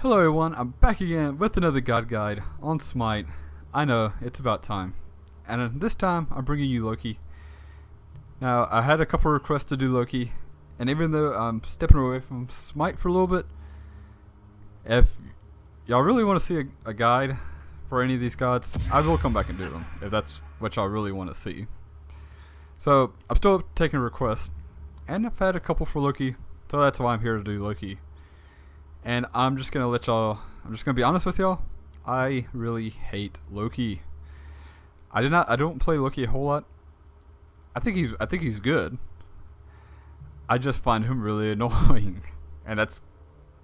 Hello everyone, I'm back again with another God Guide on Smite. I know, it's about time. And this time, I'm bringing you Loki. Now, I had a couple requests to do Loki, and even though I'm stepping away from Smite for a little bit, if y'all really want to see a guide for any of these gods, I will come back and do them, if that's what y'all really want to see. So, I'm still taking requests, and I've had a couple for Loki, so that's why I'm here to do Loki. And I'm just gonna be honest with y'all. I really hate Loki. I don't play Loki a whole lot. I think he's good. I just find him really annoying, and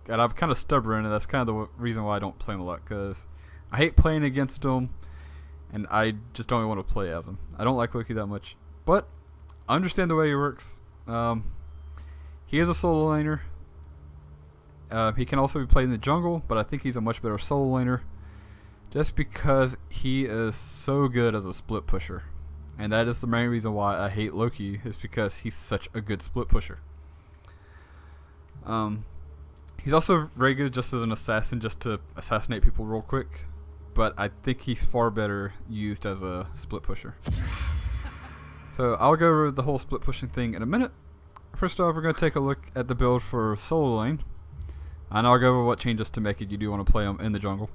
I'm kind of stubborn, and that's kind of the reason why I don't play him a lot. Cause I hate playing against him, and I just don't want to play as him. I don't like Loki that much, but I understand the way he works. He is a solo laner. He can also be played in the jungle, but I think he's a much better solo laner just because he is so good as a split pusher. And that is the main reason why I hate Loki, is because he's such a good split pusher. He's also very good just as an assassin, just to assassinate people real quick, but I think he's far better used as a split pusher. So I'll go over the whole split pushing thing in a minute. First off, we're going to take a look at the build for solo lane. And I'll go over what changes to make it you do want to play them in the jungle.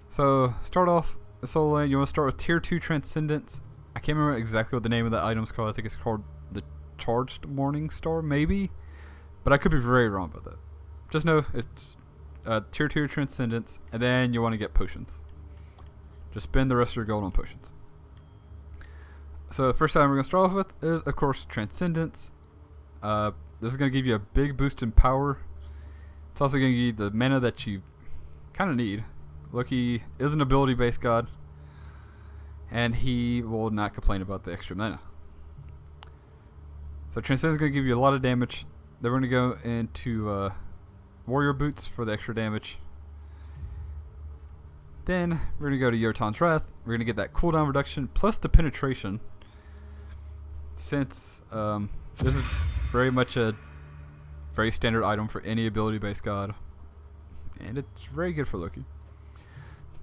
So, start off the solo lane. You want to start with Tier 2 Transcendence. I can't remember exactly what the name of the item's called. I think it's called the Charged Morning Star, maybe? But I could be very wrong about that. Just know it's Tier 2 Transcendence, and then you want to get potions. Just spend the rest of your gold on potions. So, the first item we're going to start off with is, of course, Transcendence. This is going to give you a big boost in power. It's also going to give you the mana that you kind of need. Loki is an ability-based god, and he will not complain about the extra mana. So Transcendence is going to give you a lot of damage. Then we're going to go into Warrior Boots for the extra damage. Then we're going to go to Yotan's Wrath. We're going to get that cooldown reduction plus the penetration. Since this is very much a very standard item for any ability-based god, and it's very good for Loki.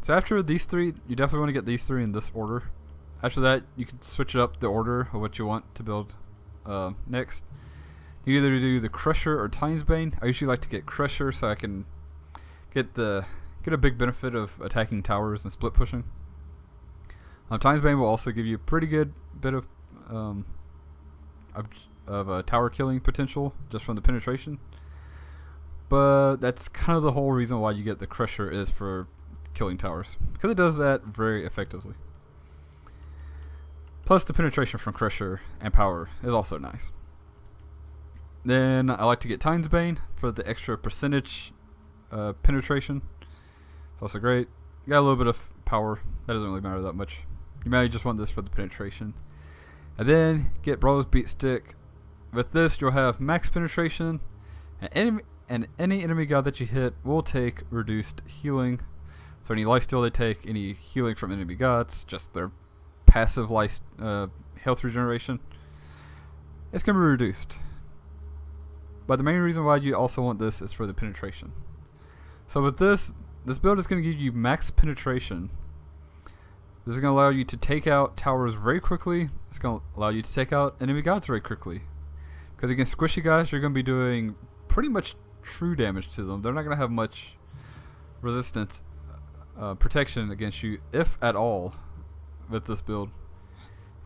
So after these three, you definitely want to get these three in this order. After that, you can switch up the order of what you want to build next. You either do the Crusher or Time's Bane. I usually like to get Crusher so I can get a big benefit of attacking towers and split pushing. Time's Bane will also give you a pretty good bit of tower killing potential just from the penetration, but that's kind of the whole reason why you get the Crusher, is for killing towers, because it does that very effectively. Plus the penetration from Crusher and power is also nice. Then I like to get Time's Bane for the extra percentage penetration. It's also great. Got a little bit of power, that doesn't really matter that much. You may just want this for the penetration. And then get Brawler's Beat Stick. With this, you'll have max penetration, and any enemy god that you hit will take reduced healing. So any lifesteal they take, any healing from enemy gods, just their passive health regeneration, it's going to be reduced. But the main reason why you also want this is for the penetration. So with this build is going to give you max penetration. This is going to allow you to take out towers very quickly. It's going to allow you to take out enemy gods very quickly. Because against squishy guys, you're going to be doing pretty much true damage to them. They're not going to have much resistance, protection against you, if at all, with this build.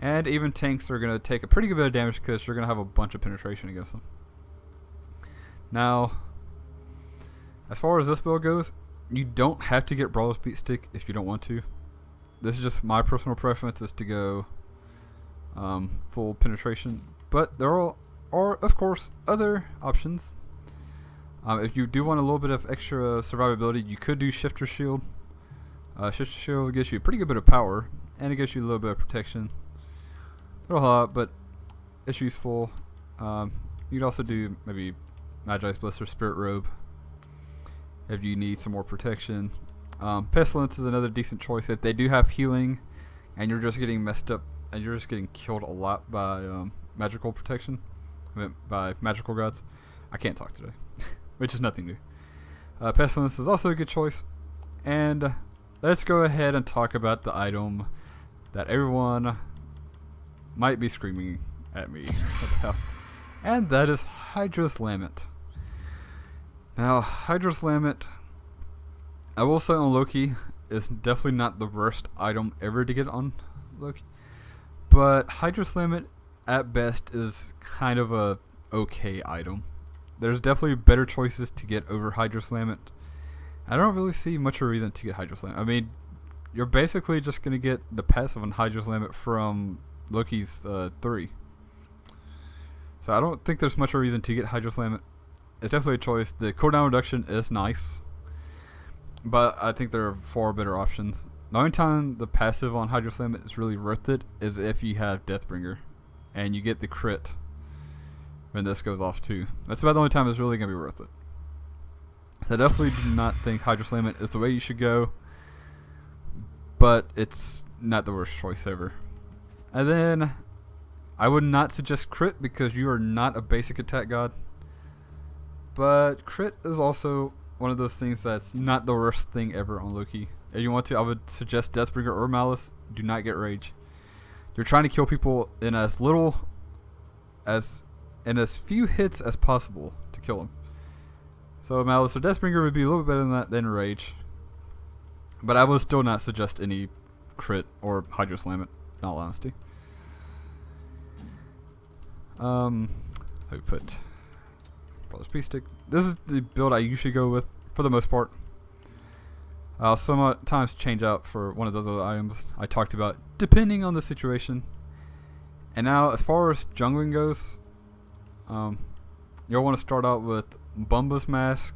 And even tanks are going to take a pretty good bit of damage because you're going to have a bunch of penetration against them. Now, as far as this build goes, you don't have to get Brawler's Beat Stick if you don't want to. This is just my personal preference, is to go full penetration. But there are of course other options. If you do want a little bit of extra survivability, you could do Shifter Shield. Shifter Shield gives you a pretty good bit of power, and it gives you a little bit of protection. Not a lot, but it's useful. You could also do maybe Magi's Bliss or Spirit Robe if you need some more protection. Pestilence is another decent choice if they do have healing and you're just getting messed up and you're just getting killed a lot by magical protection, by magical gods. I can't talk today, which is nothing new. Pestilence is also a good choice. And let's go ahead and talk about the item that everyone might be screaming at me about. And that is Hydra's Lament. Now, Hydra's Lament, I will say on Loki, is definitely not the worst item ever to get on Loki. But Hydra's Lament, at best, is kind of a okay item. There's definitely better choices to get over Hydra's Lament. I don't really see much of a reason to get Hydra's Lament. I mean, you're basically just going to get the passive on Hydra's Lament from Loki's 3. So I don't think there's much of a reason to get Hydra's Lament. It's definitely a choice. The cooldown reduction is nice, but I think there are far better options. The only time the passive on Hydra's Lament is really worth it is if you have Deathbringer, and you get the crit when this goes off too. That's about the only time it's really going to be worth it. So I definitely do not think Hydra's Lament is the way you should go, but it's not the worst choice ever. And then I would not suggest crit because you are not a basic attack god. But crit is also one of those things that's not the worst thing ever on Loki. If you want to, I would suggest Deathbringer or Malice. Do not get Rage. You're trying to kill people in as few hits as possible to kill them. So Malice or Deathbringer would be a little bit better than that than Rage. But I would still not suggest any crit or Hydra's Lament, in all honesty. Let me put Brother's Peace Stick. This is the build I usually go with for the most part. I'll sometimes change out for one of those other items I talked about, depending on the situation. And now, as far as jungling goes, you'll want to start out with Bumba's Mask.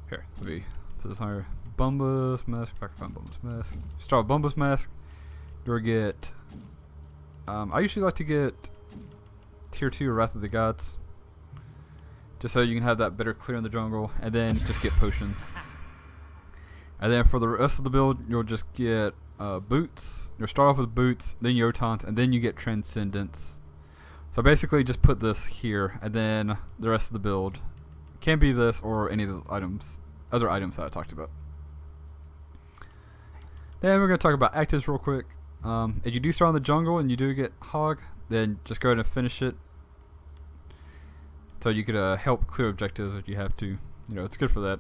Here, let me put this on here. Bumba's Mask. If I can find Bumba's Mask. Start with Bumba's Mask. You'll get. I usually like to get Tier 2 Wrath of the Gods, just so you can have that better clear in the jungle, and then just get potions. And then for the rest of the build, you'll just get boots. You'll start off with boots, then Yotons, and then you get Transcendence. So basically just put this here, and then the rest of the build can be this or any of the other items that I talked about. Then we're going to talk about actives real quick. If you do start on the jungle and you do get Hog, then just go ahead and finish it. So you could help clear objectives if you have to. You know, it's good for that.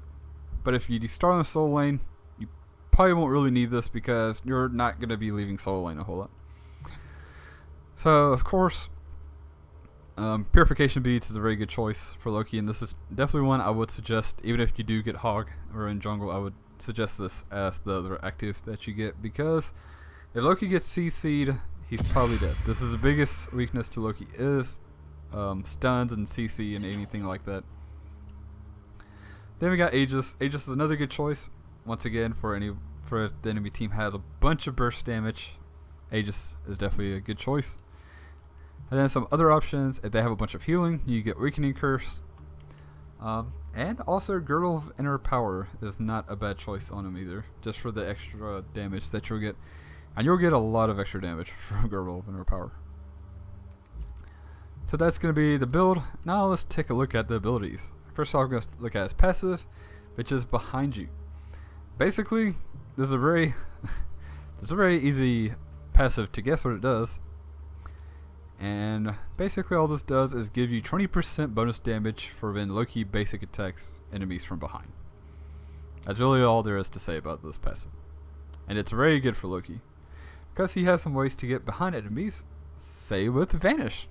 But if you start on the solo lane, you probably won't really need this because you're not going to be leaving solo lane a whole lot. So, of course, Purification Beads is a very good choice for Loki, and this is definitely one I would suggest. Even if you do get Hog or in jungle, I would suggest this as the other active that you get, because if Loki gets CC'd, he's probably dead. This is the biggest weakness to Loki is stuns and CC and anything like that. Then we got Aegis. Aegis is another good choice. Once again, for if the enemy team has a bunch of burst damage, Aegis is definitely a good choice. And then some other options, if they have a bunch of healing, you get Weakening Curse. And also Girdle of Inner Power is not a bad choice on him either, just for the extra damage that you'll get. And you'll get a lot of extra damage from Girdle of Inner Power. So that's going to be the build. Now let's take a look at the abilities. First off, I'm going to look at his passive, which is Behind You. Basically, this is a very easy passive to guess what it does. And basically all this does is give you 20% bonus damage for when Loki basic attacks enemies from behind. That's really all there is to say about this passive. And it's very good for Loki, because he has some ways to get behind enemies, say with Vanish.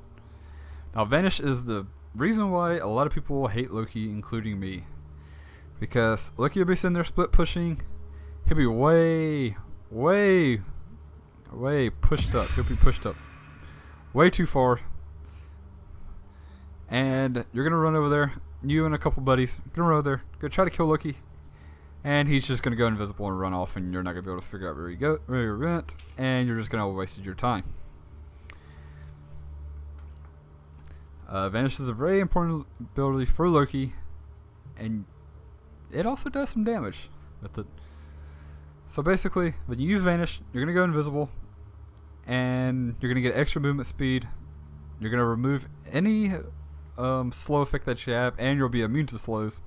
Now Vanish is the reason why a lot of people hate Loki, including me. Because Loki will be sitting there split pushing, he'll be way pushed up. He'll be pushed up way too far. And you're going to run over there, you and a couple buddies, going to run over there, go try to kill Loki. And he's just going to go invisible and run off, and you're not going to be able to figure out where you went, and you're just going to have wasted your time. Vanish is a very important ability for Loki, and it also does some damage with it. So basically, when you use Vanish, you're going to go invisible, and you're going to get extra movement speed. You're going to remove any slow effect that you have, and you'll be immune to slows.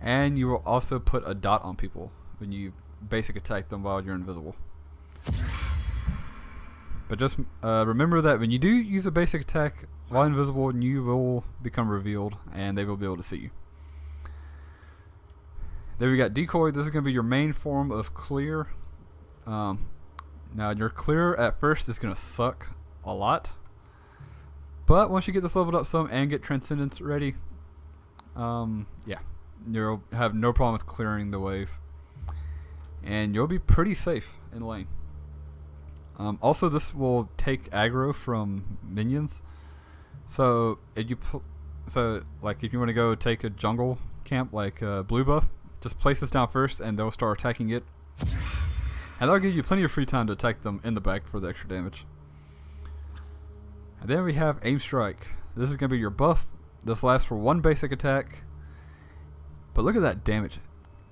And you will also put a dot on people when you basic attack them while you're invisible. But just remember that when you do use a basic attack while invisible, you will become revealed and they will be able to see you. Then we got decoy. This is going to be your main form of clear. Now your clear at first is going to suck a lot, but once you get this leveled up some and get transcendence ready, yeah, you'll have no problem with clearing the wave, and you'll be pretty safe in lane. Also, this will take aggro from minions. So if you like if you want to go take a jungle camp like blue buff, just place this down first, and they'll start attacking it, and that'll give you plenty of free time to attack them in the back for the extra damage. And then we have aim strike. This is gonna be your buff. This lasts for one basic attack, but look at that damage.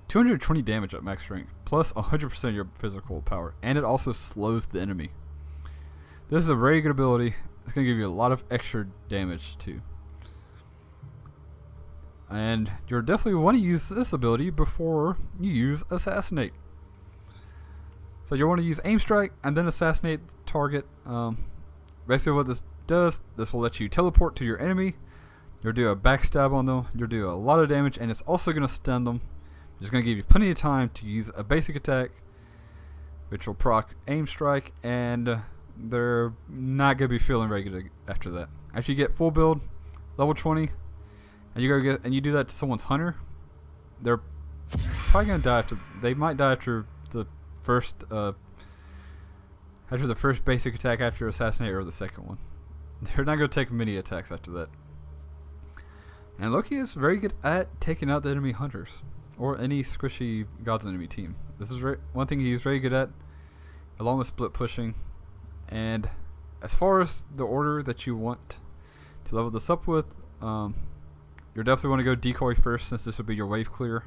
220 damage at max strength, plus 100% of your physical power, and it also slows the enemy. This is a very good ability. It's going to give you a lot of extra damage too. And you'll definitely want to use this ability before you use Assassinate. So you'll want to use Aim Strike and then Assassinate the target. Basically what this does, this will let you teleport to your enemy. You'll do a backstab on them. You'll do a lot of damage, and it's also going to stun them. It's going to give you plenty of time to use a basic attack, which will proc Aim Strike, and they're not going to be feeling very good after that. After you get full build, level 20, and you do that to someone's hunter, they're probably going to die after. They might die after the first basic attack after Assassinate, or the second one. They're not going to take many attacks after that. And Loki is very good at taking out the enemy hunters, or any squishy God's enemy team. This is one thing he's very good at, along with split pushing. And as far as the order that you want to level this up with, you definitely want to go decoy first, since this will be your wave clear.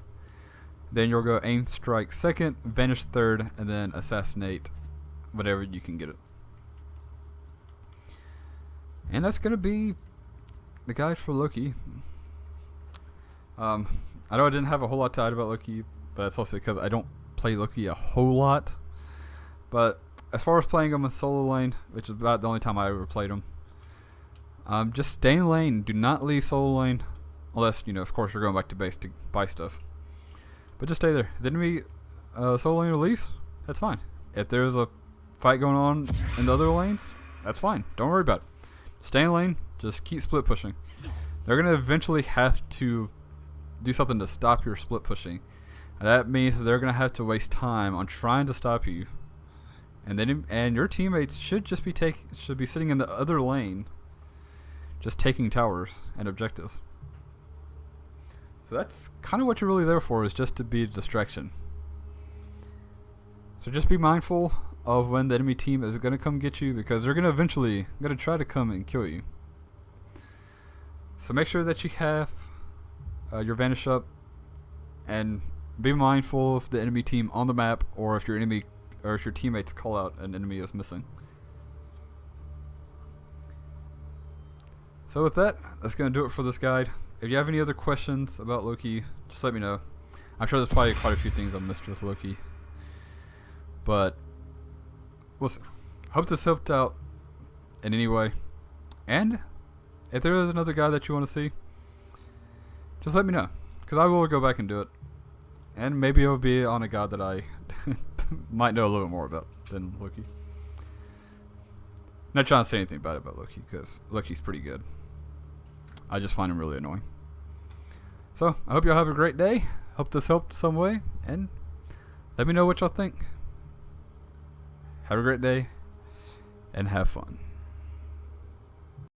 Then you'll go aim strike second, vanish third, and then assassinate whatever you can get it. And that's gonna be the guide for Loki. I know I didn't have a whole lot to add about Loki, but that's also because I don't play Loki a whole lot. But as far as playing him in solo lane, which is about the only time I ever played him, just stay in lane. Do not leave solo lane, unless, you know, of course, you're going back to base to buy stuff. But just stay there. The enemy solo lane release, that's fine. If there's a fight going on in the other lanes, that's fine. Don't worry about it. Stay in lane. Just keep split pushing. They're going to eventually have to do something to stop your split pushing. And that means they're going to have to waste time on trying to stop you. And your teammates should just be sitting in the other lane, just taking towers and objectives. So that's kind of what you're really there for, is just to be a distraction. So just be mindful of when the enemy team is going to come get you, because they're going to eventually try to come and kill you. So make sure that you have your vanish up, and be mindful of the enemy team on the map, or if your teammates call out an enemy is missing. So with that, that's going to do it for this guide. If you have any other questions about Loki, just let me know. I'm sure there's probably quite a few things I missed with Loki, but we'll see. Hope this helped out in any way. And if there is another guy that you want to see, just let me know, because I will go back and do it. And maybe it'll be on a god that I might know a little bit more about than Loki. Not trying to say anything bad about Loki, because Loki's pretty good. I just find him really annoying. So, I hope y'all have a great day. Hope this helped some way, and let me know what y'all think. Have a great day, and have fun.